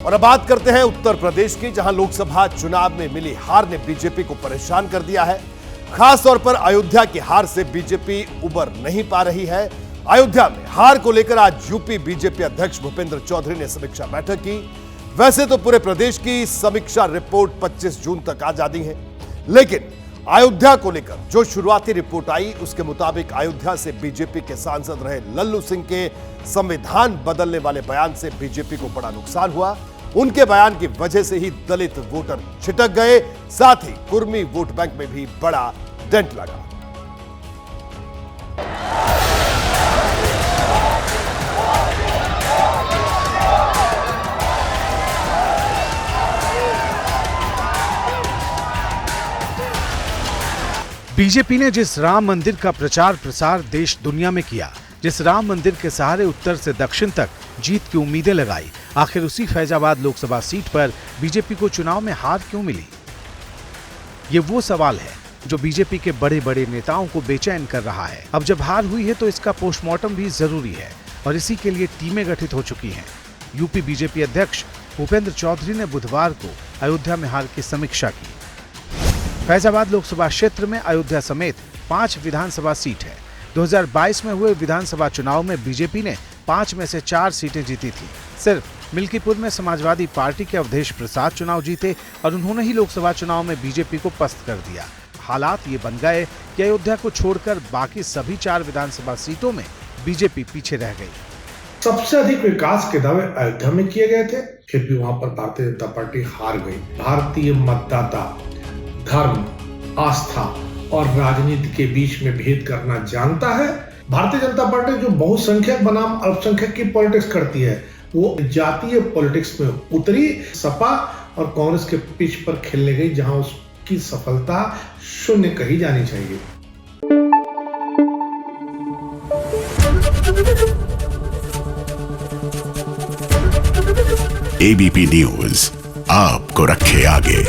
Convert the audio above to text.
और अब बात करते हैं उत्तर प्रदेश की, जहां लोकसभा चुनाव में मिली हार ने बीजेपी को परेशान कर दिया है। खास तौर पर अयोध्या की हार से बीजेपी उबर नहीं पा रही है। अयोध्या में हार को लेकर आज यूपी बीजेपी अध्यक्ष भूपेंद्र चौधरी ने समीक्षा बैठक की। वैसे तो पूरे प्रदेश की समीक्षा रिपोर्ट 25 जून तक आ जाती है, लेकिन अयोध्या को लेकर जो शुरुआती रिपोर्ट आई उसके मुताबिक अयोध्या से बीजेपी के सांसद रहे लल्लू सिंह के संविधान बदलने वाले बयान से बीजेपी को बड़ा नुकसान हुआ। उनके बयान की वजह से ही दलित वोटर छिटक गए, साथ ही कुर्मी वोट बैंक में भी बड़ा डेंट लगा। बीजेपी ने जिस राम मंदिर का प्रचार प्रसार देश दुनिया में किया, जिस राम मंदिर के सहारे उत्तर से दक्षिण तक जीत की उम्मीदें लगाई, आखिर उसी फैजाबाद लोकसभा सीट पर बीजेपी को चुनाव में हार क्यों मिली? ये वो सवाल है जो बीजेपी के बड़े बड़े नेताओं को बेचैन कर रहा है। अब जब हार हुई है तो इसका पोस्टमार्टम भी जरूरी है और इसी के लिए टीमें गठित हो चुकी हैं। यूपी बीजेपी अध्यक्ष भूपेंद्र चौधरी ने बुधवार को अयोध्या में हार की समीक्षा की। फैजाबाद लोकसभा क्षेत्र में अयोध्या समेत 5 विधानसभा सीट है। 2022 में हुए विधानसभा चुनाव में बीजेपी ने 5 में से 4 सीटें जीती थी। सिर्फ मिल्कीपुर में समाजवादी पार्टी के अवधेश प्रसाद चुनाव जीते और उन्होंने ही लोकसभा चुनाव में बीजेपी को पस्त कर दिया। हालात ये बन गए कि अयोध्या को छोड़कर बाकी सभी 4 विधानसभा सीटों में बीजेपी पीछे रह गई। सबसे अधिक विकास के दावे अयोध्या में किए गए थे, फिर भी वहां पर भारतीय जनता पार्टी हार गई। भारतीय मतदाता धर्म, आस्था और राजनीति के बीच में भेद करना जानता है। भारतीय जनता पार्टी जो बहुसंख्यक बनाम अल्पसंख्यक की पॉलिटिक्स करती है, वो जातीय पॉलिटिक्स में उतरी, सपा और कांग्रेस के पिच पर खेलने गई, जहां उसकी सफलता शून्य कही जानी चाहिए। एबीपी न्यूज आपको रखे आगे।